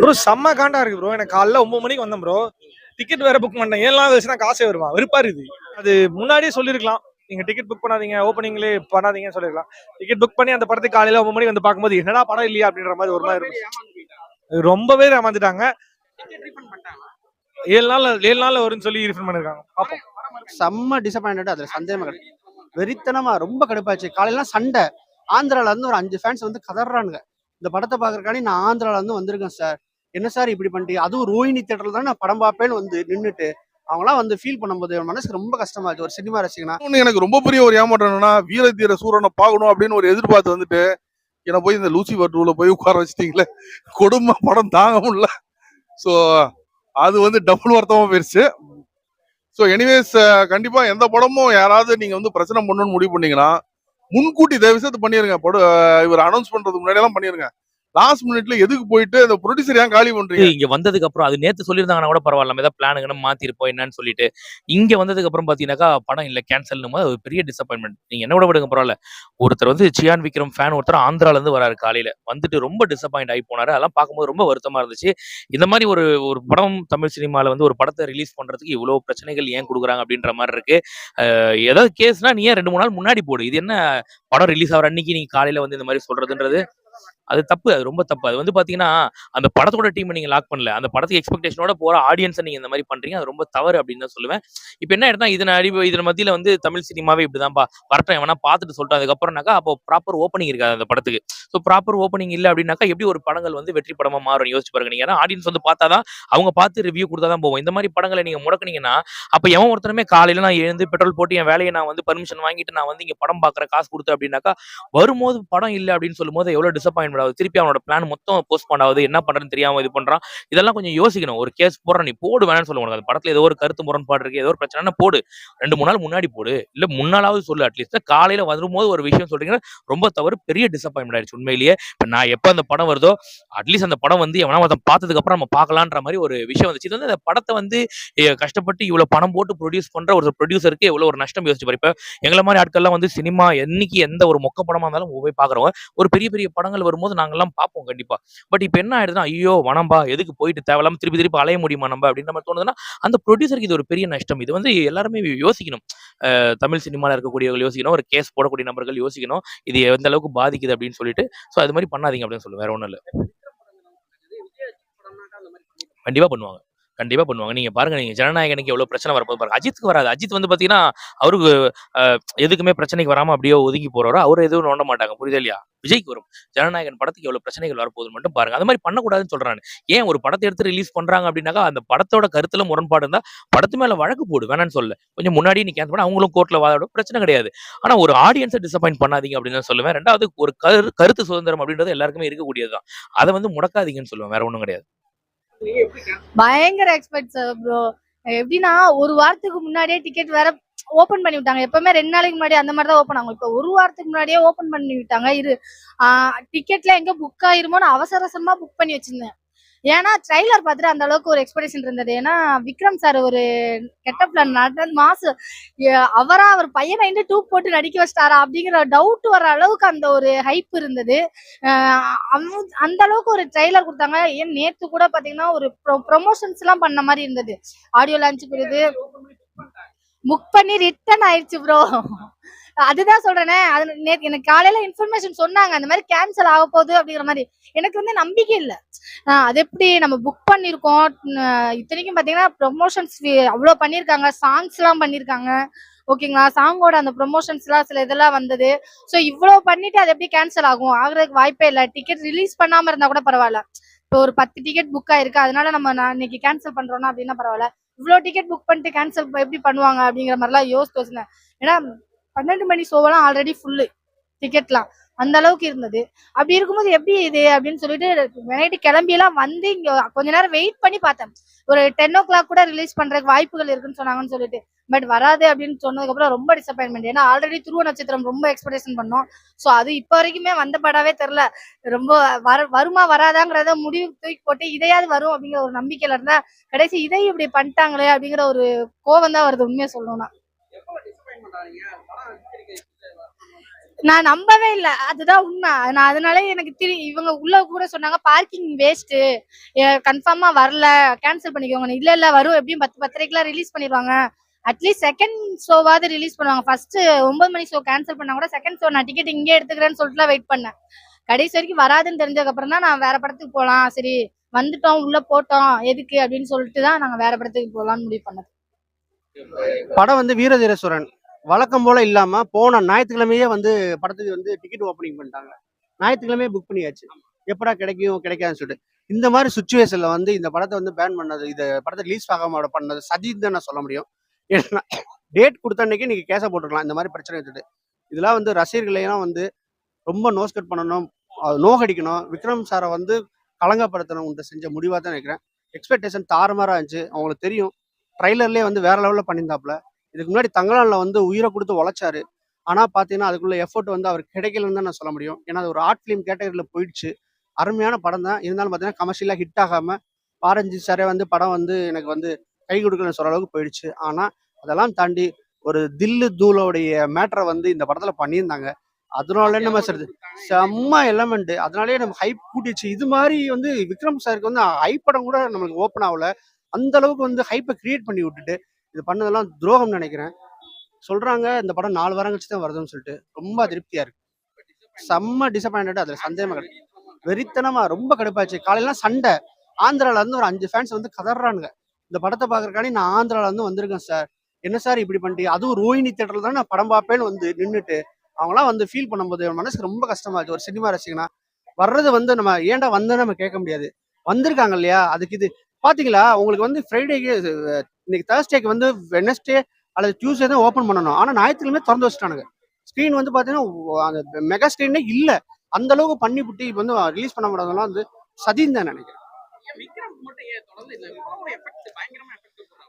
Bro செம்ம காண்டா இருக்கு bro. எனக்கு காலைல 9 மணிக்கு வந்தேன் ப்ரோ. டிக்கெட் வேற புக் பண்ணேன். 7 நாள் கழிச்சுனா காசே வருமா? வெறுப்பா இருக்குது. அது முன்னாடியே சொல்லிருக்கலாம். நீங்க டிக்கெட் புக் பண்ணாதீங்க, ஓப்பனிங்லயே பண்ணாதீங்கன்னு சொல்லிருக்கலாம். டிக்கெட் புக் பண்ணி அந்த படத்துக்கு காலையில 9 மணிக்கு வந்து பார்க்கும்போது என்னடா படம் இல்லையா அப்படின்ற மாதிரி ஒரு மாதிரி இருக்கும். ரொம்பவே ஏமாந்துட்டாங்க. 7 நாள்ல வரும்னு சொல்லி ரீஃபண்ட் பண்ணிருக்காங்க. பாப்போம். செம்ம டிசப்பாயிண்டட். அதுல சந்தேகமே கிடையாது. வெறித்தனமா ரொம்ப கடுப்பாச்சு. காலையெல்லாம் சண்டை. ஆந்திரால இருந்து ஒரு 5 ஃபேன்ஸ் வந்து கதறானுங்க. இந்த படத்தை பாக்குறதுக்காண்டி நான் ஆந்திரால இருந்து வந்திருக்கேன் சார், என்ன சார் இப்படி பண்ணிட்டு, அதுவும் ரோஹிணி தியேட்டர்ல தான் நான் படம் பார்ப்பேன்னு வந்து நின்றுட்டு அவங்களாம் வந்து ஃபீல் பண்ணும்போது என் மனசுக்கு ரொம்ப கஷ்டமா இருக்கு. ஒரு சினிமா ரசிகனா எனக்கு ரொம்ப பெரிய ஒரு ஏமாற்றம் என்னன்னா, வீர தீர சூரனை பார்க்கணும் அப்படின்னு ஒரு எதிர்பார்த்து வந்துட்டு என்ன போய் இந்த லூசிபர் 2ல போய் உட்கார வச்சிட்டீங்களே, கொடுமை, படம் தாங்க முடியல. ஸோ அது வந்து டபுள் வருத்தமா போயிருச்சு. ஸோ எனிவேஸ் கண்டிப்பா எந்த படமும் யாராவது நீங்க வந்து பிரச்சனை பண்ணணும்னு முடிவு பண்ணீங்கன்னா முன்கூட்டி தயவு செய்து பண்ணிருங்க. இவர் அனௌன்ஸ் பண்றதுக்கு முன்னாடி எல்லாம் பண்ணிருங்க. லாஸ்ட் மினிட்ல எதுக்கு போயிட்டு அந்த ப்ரொடியூசர் ஏன் காலி பண்றீங்க? இங்க வந்ததுக்கு அப்புறம் அது நேத்து சொல்லியிருந்தாங்கன்னா கூட பரவாயில்ல, நம்ம ஏதாவது பிளானுங்க மாத்தி இருப்போம் என்னன்னு சொல்லிட்டு இங்க வந்ததுக்கு அப்புறம் பாத்தீங்கன்னாக்கா படம் இல்ல, கேன்சல்னு போது ஒரு பெரிய டிசப்பாயின்மெண்ட். நீங்க என்ன கூட விடுங்க பரவாயில்ல. ஒருத்தர் வந்து சியான் விக்ரம் ஃபேன் ஒருத்தர் ஆந்திரால இருந்து வராரு, காலையில வந்துட்டு ரொம்ப டிசப்பாயிண்ட் ஆகி போனாரு. அதெல்லாம் பார்க்கும்போது ரொம்ப வருத்தமா இருந்துச்சு. இந்த மாதிரி ஒரு ஒரு படம் தமிழ் சினிமால வந்து ஒரு படத்தை ரிலீஸ் பண்றதுக்கு இவ்வளவு பிரச்சனைகள் ஏன் கொடுக்குறாங்க அப்படின்ற மாதிரி இருக்கு. ஏதாவது கேஸ்னா நீ ஏன் 2-3 நாள் முன்னாடி போடு. இது என்ன படம் ரிலீஸ் ஆகிற அன்னைக்கு நீங்க காலையில வந்து இந்த மாதிரி சொல்றதுன்றது அது தப்பு. அது ரொம்ப தப்பு. அது வந்து பாத்தீங்கன்னா அந்த படத்தோட டீம் நீங்க லாக் பண்ணல, அந்த படத்துக்கு எக்ஸ்பெக்டேஷனோட போற ஆடியன்ஸை நீங்க இந்த மாதிரி பண்றீங்க. அது ரொம்ப தவறு அப்படின்னு தான் சொல்லுவேன். இப்போ என்ன ஆயிடுனா இதன் மத்தியில வந்து தமிழ் சினிமாவே இப்படிதான்ப்பா வரட்டும் எவனா பார்த்துட்டு சொல்லிட்டு அதுக்கப்புறம்னாக்கா அப்போ ப்ராப்பர் ஓப்பனிங் இருக்காது அந்த படத்துக்கு. ஸோ ப்ராப்பர் ஓப்பனிங் இல்லை அப்படின்னாக்கா எப்படி ஒரு படங்கள் வந்து வெற்றி படமா மாறும் யோசிச்சு பாருங்க. நீங்க ஏன்னா ஆடியன்ஸ் வந்து பார்த்தாதான், அவங்க பார்த்து ரிவ்யூ கொடுத்தாதான் போவோம். இந்த மாதிரி படங்களை நீங்க முடக்குனீங்கன்னா அப்ப எவன் ஒருத்தருமே காலையில நான் எழுந்து பெட்ரோல் போட்டு என் வேலையை நான் வந்து பர்மிஷன் வாங்கிட்டு நான் வந்து இங்க படம் பார்க்குற காசு கொடுத்து அப்படின்னாக்கா வரும்போது படம் இல்லை அப்படின்னு சொல்லும்போது எவ்வளவு டிசப்பாயின்மெண்ட் ஆகுது. திருப்பி அவனோட பிளான் மொத்தம் போஸ்ட்போன் ஆகுது. என்ன பண்றதுன்னு தெரியாம இது பண்றான். இதெல்லாம் கொஞ்சம் யோசிக்கணும். ஒரு கேஸ் போடுற நீ போடு, வேணாம்னு சொல்ல முடியாது. அந்த படத்துல ஏதோ ஒரு கருத்து முரண்பாடு இருக்கு, ஏதோ ஒரு பிரச்சனை போடு, 2-3 நாள் முன்னாடி போடு, இல்ல முன்னாலாவது சொல்லு. அட்லீஸ்ட் காலையில வரும்போது ஒரு விஷயம் சொல்றீங்கன்னா ரொம்ப தவறு. பெரிய டிசப்பாயின்மெண்ட் ஆயிடுச்சு உண்மையிலேயே. இப்ப நான் எப்ப அந்த படம் வருதோ அட்லீஸ்ட் அந்த படம் வந்து எவனா ஒருத்தன் பார்த்ததுக்கு அப்புறம் நம்ம பார்க்கலான்ற மாதிரி ஒரு விஷயம் வந்துச்சு. இது வந்து அந்த படத்தை வந்து கஷ்டப்பட்டு இவ்வளவு பணம் போட்டு ப்ரொடியூஸ் பண்ற ஒரு ப்ரொடியூசருக்கு எவ்வளவு ஒரு நஷ்டம் யோசிச்சு பாரு. இப்ப எங்களை மாதிரி ஆட்கள்லாம் வந்து சினிமா என்னைக்கு எந்த ஒரு மொக்க படமா இருந்தாலும் போய் பாக்குறவங்க ஒரு பெரிய பெரிய படங்கள் வரும்போது நாங்கெல்லாம் பார்ப்போம் கண்டிப்பா. பட் இப்ப என்ன ஆயிடுதுன்னா ஐயோ வனம்பா எதுக்கு போயிட்டு தேவையில்லாம திருப்பி திருப்பி அலைய முடியுமா நம்ம அப்படின்ற மாதிரி தோணுதுன்னா அந்த ப்ரொடியூசருக்கு இது ஒரு பெரிய நஷ்டம். இது வந்து எல்லாருமே யோசிக்கணும். தமிழ் சினிமால இருக்கக்கூடியவர்கள் யோசிக்கணும், ஒரு கேஸ் போடக்கூடிய நபர்கள் யோசிக்கணும், இது எந்த அளவுக்கு பாதிக்குது அப்படின்னு சொல்லிட்டு. ஸோ அது மாதிரி பண்ணாதீங்க அப்படின்னு சொல்லுவேன். வேற ஒன்றும் இல்லை. கண்டிப்பா பண்ணுவாங்க, கண்டிப்பா பண்ணுவாங்க. நீங்க பாருங்க, நீங்க ஜனநாயகனுக்கு எவ்வளவு பிரச்சனை வரப்போது பாருங்க. அஜித்துக்கு வராது. அஜித் வந்து பாத்தீங்கன்னா அவருக்கு எதுக்குமே பிரச்சனைக்கு வராம அப்படியே ஒதுங்கி போறவரோ அவர் எதுவும் நோண்ட மாட்டாங்க. புரியுதா இல்லையா? விஜய்க்கு வரும். ஜனநாயகன் படத்துக்கு எவ்வளவு பிரச்சனைகள் வரப்போகுது மட்டும் பாருங்க. அது மாதிரி பண்ணக்கூடாதுன்னு சொல்றாங்க. ஏன் ஒரு படத்தை எடுத்து ரிலீஸ் பண்றாங்க அப்படின்னாக்கா அந்த படத்தோட கருத்துல முரண்பாடு இருந்தா படத்து மேல வழக்கு போடு, வேணான்னு சொல்ல. கொஞ்சம் முன்னாடி நீ கேன்சல் பண்ண அவங்களும் கோர்ட்ல வாதாடும், பிரச்சனை கிடையாது. ஆனா ஒரு ஆடியன்ஸை டிசப்பாயிண்ட் பண்ணாதீங்க அப்படின்னு தான் சொல்லுவேன். ரெண்டாவது ஒரு கருத்து சுதந்திரம் அப்படின்றது எல்லாருக்குமே இருக்கக்கூடியதுதான். அதை வந்து முடக்காதீங்கன்னு சொல்லுவேன். வேற ஒண்ணும் கிடையாது. பயங்கர எக்ஸ்பெக்ட் ப்ரோ. எப்படின்னா ஒரு வாரத்துக்கு முன்னாடியே டிக்கெட் வேற ஓபன் பண்ணி விட்டாங்க. எப்பவுமே 2 நாளைக்கு முன்னாடி அந்த மாதிரி தான் ஓப்பன் ஆகும். இப்போ ஒரு வாரத்துக்கு முன்னாடியே ஓபன் பண்ணி விட்டாங்க. டிக்கெட்ல எங்க புக் ஆயிருமோன்னு அவசரமா புக் பண்ணி வச்சிருந்தேன். ஏன்னா ட்ரைலர் பார்த்துட்டு அந்த அளவுக்கு ஒரு எக்ஸ்பெக்டேஷன் இருந்தது. ஏன்னா விக்ரம் சார் ஒரு கெட்டப்ல மாசு அவரா அவர் பையனை 2 போட்டு நடிக்க வச்சிட்டாரா அப்படிங்கிற டவுட் வர அளவுக்கு அந்த ஒரு ஹைப் இருந்தது. அந்த அளவுக்கு ஒரு ட்ரைலர் கொடுத்தாங்க. ஏன் நேத்து கூட பாத்தீங்கன்னா ஒரு ப்ரொமோஷன்ஸ் எல்லாம் பண்ண மாதிரி இருந்தது. ஆடியோ லான்ச் போயிருது, புக் பண்ணி ரிட்டர்ன் ஆயிடுச்சு ப்ரோ. அதுதான் சொல்றேனே. அது நேத்து எனக்கு காலையில இன்ஃபர்மேஷன் சொன்னாங்க அந்த மாதிரி கேன்சல் ஆக போகுது அப்படிங்கிற மாதிரி. எனக்கு வந்து நம்பிக்கை இல்லை. அது எப்படி நம்ம புக் பண்ணிருக்கோம். இத்தனைக்கும் பாத்தீங்கன்னா ப்ரொமோஷன்ஸ் அவ்வளவு பண்ணிருக்காங்க, சாங்ஸ் எல்லாம் பண்ணிருக்காங்க. ஓகேங்களா, சாங்கோட அந்த ப்ரொமோஷன்ஸ் எல்லாம் சில இதெல்லாம் வந்தது. ஸோ இவ்வளவு பண்ணிட்டு அது எப்படி கேன்சல் ஆகும்? ஆகுறதுக்கு வாய்ப்பே இல்லை. டிக்கெட் ரிலீஸ் பண்ணாம இருந்தா கூட பரவாயில்ல. இப்போ ஒரு 10 டிக்கெட் புக் ஆயிருக்கு, அதனால நம்ம இன்னைக்கு கேன்சல் பண்றோம்னா அப்படின்னா பரவாயில்ல. இவ்வளவு டிக்கெட் புக் பண்ணிட்டு கேன்சல் எப்படி பண்ணுவாங்க அப்படிங்கிற மாதிரிலாம் யோசிச்சு வச்சுனேன். ஏன்னா 12 மணி ஷோவெல்லாம் ஆல்ரெடி ஃபுல்லு டிக்கெட்லாம் அந்த அளவுக்கு இருந்தது. அப்படி இருக்கும்போது எப்படி இது அப்படின்னு சொல்லிட்டு நைட்டு கிளம்பியெல்லாம் வந்து இங்க கொஞ்ச நேரம் வெயிட் பண்ணி பார்த்தேன். ஒரு 10 o'clock கூட ரிலீஸ் பண்றதுக்கு வாய்ப்புகள் இருக்குன்னு சொன்னாங்கன்னு சொல்லிட்டு. பட் வராது அப்படின்னு சொன்னதுக்கு அப்புறம் ரொம்ப டிசப்பாயின்மெண்ட். ஏன்னா ஆல்ரெடி துருவ நட்சத்திரம் ரொம்ப எக்ஸ்பெக்டேஷன் பண்ணோம். ஸோ அது இப்போ வரைக்குமே வந்த படாவே தெரில. ரொம்ப வருமா வராதாங்கிறத முடிவு தூக்கி போட்டு இதையாவது வரும் அப்படிங்கிற ஒரு நம்பிக்கையில இருந்தா கடைசி இதையும் இப்படி பண்ணிட்டாங்களே அப்படிங்கிற ஒரு கோவம் தான் வருது உண்மையா சொல்லணும்னா. நான் நம்பவே இல்ல. அதுதான் உண்மை. நான் அதனால எனக்கு இவங்க உள்ள கூட சொன்னாங்க பார்க்கிங் வேஸ்ட், கன்ஃபார்மா வரல, கேன்சல் பண்ணிக்கோங்க. இல்ல இல்ல வரும், எப்படியும் 10 10:30க்குலாம் ரிலீஸ் பண்ணிடுவாங்க. அட்லீஸ்ட் செகண்ட் ஷோவாவது ரிலீஸ் பண்ணுவாங்க. ஃபர்ஸ்ட் 9 மணி ஷோ கேன்சல் பண்ணா கூட செகண்ட் ஷோ நான் டிக்கெட் இங்கே எடுத்துக்கிறேன்னு சொல்லிட்டுலாம் வெயிட் பண்ணேன். கடைசி வரைக்கும் வராதுன்னு தெரிஞ்சதுக்கு அப்புறம் தான் நான் வேற படத்துக்கு போலாம், சரி வந்துட்டோம் உள்ள போட்டோம் எதுக்கு அப்படின்னு சொல்லிட்டு தான் நாங்க வேற படத்துக்கு போலாம்னு முடிவு பண்ணோம். படம் வந்து வீரதீரசுரன் வழக்கம் போல இல்லாம போன ஞாயிற்றுக்கிழமையே வந்து படத்துக்கு வந்து டிக்கெட் ஓப்பனிங் பண்ணிட்டாங்க. ஞாயிற்றுக்கிழமையே புக் பண்ணியாச்சு. எப்படா கிடைக்கும் கிடைக்காதுன்னு சொல்லிட்டு இந்த மாதிரி சுச்சுவேஷன்ல வந்து இந்த படத்தை வந்து பேன் பண்ணது, இந்த படத்தை ரிலீஸ் ஆகாம பண்ணது சதின்னு தான் நான் சொல்ல முடியும். ஏன்னா டேட் கொடுத்த அன்னைக்கு நீங்க கேஸை போட்டுருக்கலாம் இந்த மாதிரி பிரச்சனை எடுத்துட்டு. இதெல்லாம் வந்து ரசிகர்களையும் வந்து ரொம்ப நோஸ்கட் பண்ணணும், நோகடிக்கணும். விக்ரம் சாரை வந்து களங்கப்படுத்தணும் செஞ்ச முடிவாக தான் நினைக்கிறேன். எக்ஸ்பெக்டேஷன் தாறுமாறா இருந்துச்சு. அவங்களுக்கு தெரியும் ட்ரைலர்லேயே வந்து வேற லெவலில் பண்ணியிருந்தாப்புல. இதுக்கு முன்னாடி தங்கலான்ல வந்து உயிரை கொடுத்து உழைச்சாரு. ஆனால் பார்த்தீங்கன்னா அதுக்குள்ள எஃபோர்ட் வந்து அவர் கிடைக்கலன்னு தான் நான் சொல்ல முடியும். ஏன்னா அது ஒரு ஆர்ட் ஃபிலிம் கேட்டகரியில் போயிடுச்சு. அருமையான படம் தான். இருந்தாலும் பார்த்தீங்கன்னா கமர்ஷியலாக ஹிட் ஆகாமல் பாரஞ்சி சாரே வந்து படம் வந்து எனக்கு வந்து கை கொடுக்கலன்னு சொல்கிற அளவுக்கு போயிடுச்சு. ஆனால் அதெல்லாம் தாண்டி ஒரு தில்லு தூளோடைய மேட்டரை வந்து இந்த படத்தில் பண்ணியிருந்தாங்க. அதனாலே நம்ம சொல்றது செம்ம எலமெண்ட். அதனாலே நம்ம ஹைப் கூட்டிச்சு. இது மாதிரி வந்து விக்ரம் சாருக்கு வந்து ஹைப் படம் கூட நம்மளுக்கு ஓப்பன் ஆகல. அந்த அளவுக்கு வந்து ஹைப்பை கிரியேட் பண்ணி விட்டுட்டு இது பண்ணதெல்லாம் துரோகம்னு நினைக்கிறேன். சொல்றாங்க இந்த படம் 4 வாரம் கழிச்சு தான் வருதுன்னு சொல்லிட்டு ரொம்ப அதிருப்தியா இருக்கு. செம்ம டிசப்பாயிண்டட். அதுல சந்தேகமா கிடையாது. வெறித்தனமா ரொம்ப கடுப்பாச்சு. காலையெல்லாம் சண்டை. ஆந்திரால இருந்து ஒரு 5 ஃபேன்ஸ் வந்து கதறானுங்க. இந்த படத்தை பாக்குறக்காண்டி நான் ஆந்திரால இருந்து வந்திருக்கேன் சார், என்ன சார் இப்படி பண்ணிட்டு, அதுவும் ரோஹிணி தியேட்டர்ல தான் நான் படம் பார்ப்பேன்னு வந்து நின்றுட்டு அவங்களாம் வந்து ஃபீல் பண்ணும்போது என் மனசுக்கு ரொம்ப கஷ்டமா இருக்கு. ஒரு சினிமா ரசிகனா வர்றது வந்து நம்ம ஏன்டா வந்தேன்னு நம்ம கேட்க முடியாது. வந்திருக்காங்க இல்லையா, அதுக்கு இது பாத்தீங்களா. உங்களுக்கு வந்து ஃப்ரைடேக்கு இன்னைக்கு தேர்ஸ்டேக்கு வந்து வெனஸ்டே அல்லது டியூஸ்டே தான் ஓப்பன் பண்ணணும். ஆனா ஞாயிற்றுக்கிழமை திறந்து வச்சுட்டானுங்க. ஸ்க்ரீன் வந்து பாத்தீங்கன்னா அந்த மெகா ஸ்க்ரீனே இல்ல. அந்த அளவுக்கு பண்ணி விட்டு இப்போ வந்து ரிலீஸ் பண்ண முடியாதெல்லாம் வந்து சதின்னு தான் நினைக்கிறேன்.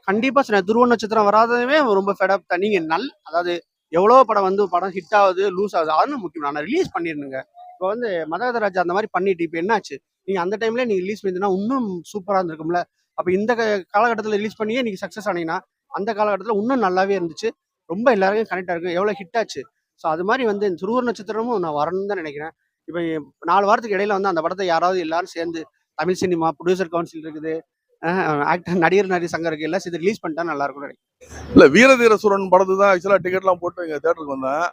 கண்டிப்பா சார், துருவ நட்சத்திரம் வராதவே ரொம்ப ஃபெடப் தான். நீங்க அதாவது எவ்வளோ படம் வந்து படம் ஹிட் ஆகுது லூஸ் ஆகுது அதுவும் முக்கியம். நான் ரிலீஸ் பண்ணிருந்தேங்க. இப்போ வந்து மதகதராஜா அந்த மாதிரி பண்ணிட்டு இப்போ என்னாச்சு, நீங்க அந்த டைம்ல நீங்க ரிலீஸ் பண்ணிருந்தீங்கன்னா இன்னும் சூப்பரா இருந்திருக்கும்ல. அப்ப இந்த காலகட்டத்தில் ரிலீஸ் பண்ணியே நீங்க சக்சஸ் ஆனீங்கன்னா அந்த காலகட்டத்தில் இன்னும் நல்லாவே இருந்துச்சு. ரொம்ப எல்லாருக்கும் கனெக்ட் ஆயிருக்கு. எவ்வளவு ஹிட் ஆச்சு. ஸோ அது மாதிரி வந்து இந்த துருவ நட்சத்திரமும் நான் வரணும்னு தான் நினைக்கிறேன். இப்போ 4 வாரத்துக்கு இடையில வந்து அந்த படத்தை யாராவது எல்லாரும் சேர்ந்து தமிழ் சினிமா ப்ரொடியூசர் கவுன்சில் இருக்குது, ஆக்டர் நடிகர் சங்கம் இருக்கு, எல்லாம் சேர்ந்து ரிலீஸ் பண்ணிட்டா நல்லா இருக்கும் நினைக்கிறேன். இல்ல வீரதீர சூரன் படத்து தான் ஆக்சுவலா டிக்கெட்லாம் போட்டு இங்க தேட்டருக்கு வந்தேன்.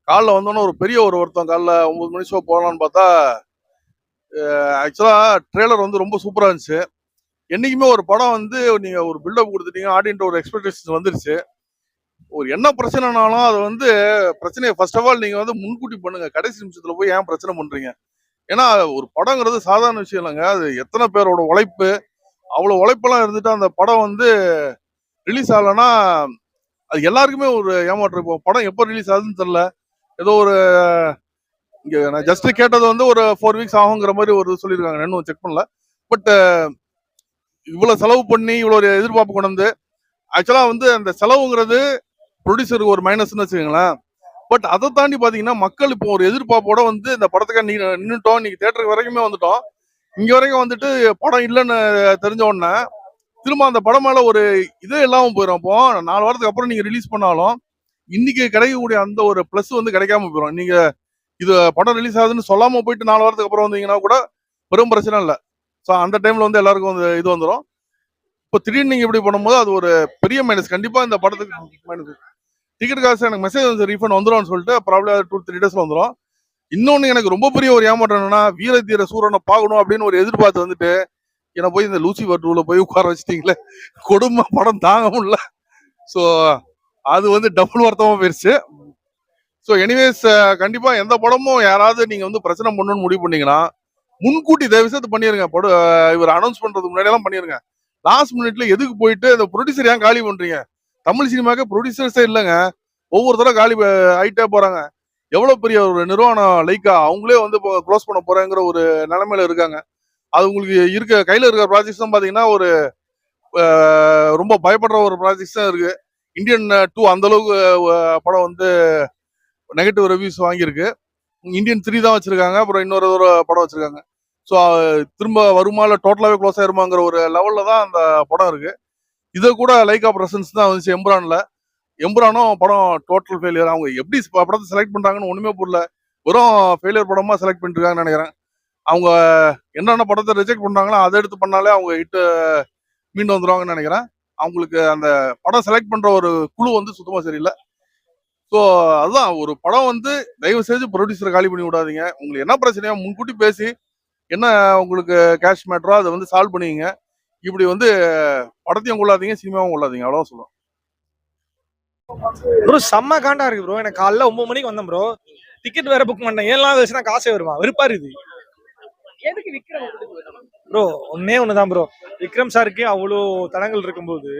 காலைல வந்தோன்னே ஒரு பெரிய ஒருத்தன் காலைல 9 மணி ஷோ போகலான்னு பார்த்தா ஆக்சுவலா ட்ரெய்லர் வந்து ரொம்ப சூப்பரா இருந்துச்சு. என்னைக்குமே ஒரு படம் வந்து நீங்க ஒரு பில்டப் கொடுத்துட்டீங்க, ஆடியன்ட் ஒரு எக்ஸ்பெக்டேஷன் வந்துருச்சு. ஒரு என்ன பிரச்சனைனாலும் அது வந்து பிரச்சனையை ஃபர்ஸ்ட் ஆஃப் ஆல் நீங்க வந்து முன்கூட்டி பண்ணுங்க. கடைசி நிமிஷத்துல போய் ஏன் பிரச்சனை பண்றீங்க? ஏன்னா ஒரு படங்கிறது சாதாரண விஷயம் இல்லைங்க. அது எத்தனை பேரோட உழைப்பு, அவ்வளவு உழைப்பெல்லாம் இருந்துட்டு அந்த படம் வந்து ரிலீஸ் ஆகலைன்னா அது எல்லாருக்குமே ஒரு ஏமாற்றம். இப்போ படம் எப்போ ரிலீஸ் ஆகுதுன்னு தெரியல. ஏதோ ஒரு இங்க நான் ஜஸ்ட் கேட்டது வந்து ஒரு 4 வீக்ஸ் ஆகுங்கிற மாதிரி ஒரு சொல்லியிருக்காங்க. இன்னும் செக் பண்ணல. பட் இவ்வளவு செலவு பண்ணி இவ்வளவு ஒரு எதிர்பார்ப்பு கொண்டு வந்து ஆக்சுவலா வந்து அந்த செலவுங்கிறது ப்ரொடியூசருக்கு ஒரு மைனஸ்ன்னு வச்சுக்கோங்களேன். பட் அதை தாண்டி பாத்தீங்கன்னா மக்கள் இப்போ ஒரு எதிர்பார்ப்போட வந்து இந்த படத்துக்கு நின்றுட்டோம், இன்னைக்கு தேட்டருக்கு வரைக்குமே வந்துட்டோம். இங்க வரைக்கும் வந்துட்டு படம் இல்லைன்னு தெரிஞ்ச உடனே திரும்ப அந்த படம் மேல ஒரு இதே இல்லாம போயிடும். இப்போ 4 வாரத்துக்கு அப்புறம் நீங்க ரிலீஸ் பண்ணாலும் இன்னைக்கு கிடைக்கக்கூடிய அந்த ஒரு பிளஸ் வந்து கிடைக்காம போயிடும். நீங்க இது படம் ரிலீஸ் ஆகுதுன்னு சொல்லாம போயிட்டு 4 வாரத்துக்கு அப்புறம் வந்தீங்கன்னா கூட பெரும் பிரச்சனை இல்லை. ஸோ அந்த டைம்ல வந்து எல்லாருக்கும் வந்து இது வந்துடும். இப்போ திடீர்னு நீங்க இப்படி பண்ணும்போது அது ஒரு பெரிய மைனஸ். கண்டிப்பா இந்த படத்துக்கு மைனஸ். டிக்கெட் காசு எனக்கு மெசேஜ் வந்து ரீஃபண்ட் வந்துடும் சொல்லிட்டு ப்ராப்ளம் 2-3 டேஸ்ல வந்துடும். இன்னொன்னு எனக்கு ரொம்ப பெரிய ஒரு ஏமாற்றம் என்னன்னா, வீரதீர சூரனை பார்க்கணும் அப்படின்னு ஒரு எதிர்பார்த்து வந்துட்டு என்னை போய் இந்த லூசிஃபர் 2ல போய் உட்கார வச்சிட்டீங்களே, கொடுமை படம் தாங்க முடியல. ஸோ அது வந்து டபுள் வருத்தமா போயிருச்சு. ஸோ எனிவேஸ் கண்டிப்பா எந்த படமும் யாராவது நீங்க வந்து பிரச்சனை பண்ணணும்னு முடிவு பண்ணீங்கன்னா முன்கூட்டி தயவு செய்து பண்ணிருங்க. இவர் அனௌன்ஸ் பண்றதுக்கு முன்னாடி எல்லாம் பண்ணிருங்க. லாஸ்ட் மினிட்ல எதுக்கு போயிட்டு இந்த ப்ரொடியூசர் ஏன் காலி பண்றீங்க? தமிழ் சினிமாக்கு ப்ரொடியூசர்ஸே இல்லைங்க. ஒவ்வொருத்தரும் காலி ஆயிட்டே போறாங்க. எவ்வளவு பெரிய ஒரு நிறுவனம் லைக்கா அவங்களே வந்து க்ளோஸ் பண்ண போறேங்கிற ஒரு நிலைமையில இருக்காங்க. அது உங்களுக்கு கையில இருக்கிற ப்ராஜெக்ட்ஸ் தான் பாத்தீங்கன்னா ஒரு ரொம்ப பயப்படுற ஒரு ப்ராஜெக்ட்ஸ் தான் இருக்கு. இந்தியன் 2 அந்த அளவுக்கு படம் வந்து நெகட்டிவ் ரிவ்யூஸ் வாங்கியிருக்கு. இந்தியன் 3 தான் வச்சிருக்காங்க. அப்புறம் இன்னொரு படம் வச்சிருக்காங்க. ஸோ திரும்ப வருமா இல்லை டோட்டலாவே க்ளோஸ் ஆயிருமாங்கிற ஒரு லெவல்ல தான் அந்த படம் இருக்கு. இதை கூட லைக்கா பிரசன்ஸ் தான் வந்துச்சு எம்பரான்ல. எம்புரானும் படம் டோட்டல் ஃபெயிலியர். அவங்க எப்படி படத்தை செலக்ட் பண்றாங்கன்னு ஒண்ணுமே புரியல. வெறும் ஃபெயிலியர் படமா செலக்ட் பண்ணிட்டு இருக்காங்கன்னு நினைக்கிறேன். அவங்க என்னென்ன படத்தை ரிஜெக்ட் பண்றாங்களோ அதை எடுத்து பண்ணாலே அவங்க ஹிட் மீண்டு வந்துருவாங்கன்னு நினைக்கிறேன். அவங்களுக்கு அந்த படம் செலக்ட் பண்ற ஒரு குழு வந்து சுத்தமா சரியில்லை. ஸோ அதுதான் ஒரு படம் வந்து தயவு செய்து ப்ரொடியூசரை காலி பண்ணி விடாதீங்க. உங்களுக்கு என்ன பிரச்சனையோ முன்கூட்டி பேசி என்ன உங்களுக்கு கேஷ் மேட்டரோ அதை வந்து சால்வ் பண்ணிக்கங்க. இப்படி வந்து படத்தையும் கொள்ளாதீங்க, சினிமாவும் கொள்ளாதீங்க. அவ்வளோதான் சொல்லுவேன். ப்ரோ செம்ம காண்டா இருக்கு ப்ரோ. எனக்கு காலைல 9 மணிக்கு வந்தேன் ப்ரோ. டிக்கெட் வேற புக் பண்ணிட்டேன். 7 நாள் கழிச்சுனா காசே வருமா? வெறுப்பா இருக்குது ப்ரோ. ஒன்னே ஒண்ணுதான் ப்ரோ. விக்ரம் சாருக்கு அவ்வளோ தடங்கள் இருக்கும்போது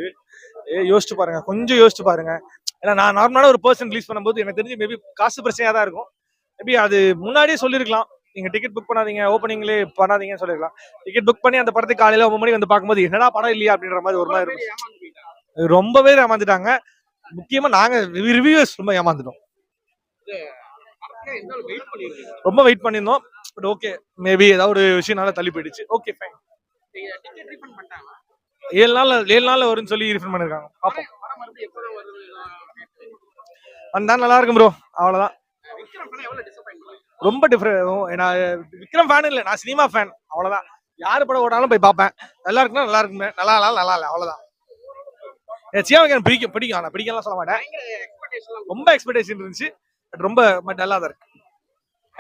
யோசிச்சு பாருங்க, கொஞ்சம் யோசிச்சு பாருங்க. ஏன்னா நான் நார்மலான ஒரு பர்சன் ரிலீஸ் பண்ணும்போது எனக்கு தெரிஞ்சு மேபி காசு பிரச்சனையா தான் இருக்கும். மேபி அது முன்னாடியே சொல்லியிருக்கலாம். நீங்க டிக்கெட் புக் பண்ணாதீங்க, ஓப்பனிங்லேயே பண்ணாதீங்கன்னு சொல்லிருக்கலாம். டிக்கெட் புக் பண்ணி அந்த படத்துக்கு காலையில 9 மணிக்கு வந்து பார்க்கும்போது என்னடா படம் இல்லையா அப்படின்ற மாதிரி ஒரு மாதிரி இருக்கும். ரொம்பவே ஏமாந்துட்டாங்க. முக்கியமா நாங்க ரிவ்யூஸ் ரொம்ப ஏமாந்துட்டோம். ரொம்ப வெயிட் பண்ணியிருந்தோம். பட் ஓகே, மேபி ஏதாவது ஒரு விஷயம்னால தள்ளி போயிடுச்சு. Okay fine. 7 நாள்ல வரும்னு சொல்லி ரீஃபண்ட் பண்ணிருக்காங்க. பாப்போம். வந்தா நல்லா இருக்கும் ப்ரோ. அவ்வளவுதான். ரொம்ப டிஃபரெண்ட். நான் விக்ரம் ஃபேன் இல்லை, நான் சினிமா ஃபேன். அவ்வளவுதான். யாரு படம் ஓடாலும் போய் பார்ப்பேன். நல்லா இருக்குன்னா நல்லா இருக்குமே, நல்லா இல்லை அவ்வளவுதான். சியாவுக்கு எனக்கு பிடிக்கும். ஆனா பிடிக்கலாம் சொல்ல மாட்டேன். ரொம்ப எக்ஸ்பெக்டேஷன் இருந்துச்சு. பட் ரொம்ப நல்லா தான் இருக்கு.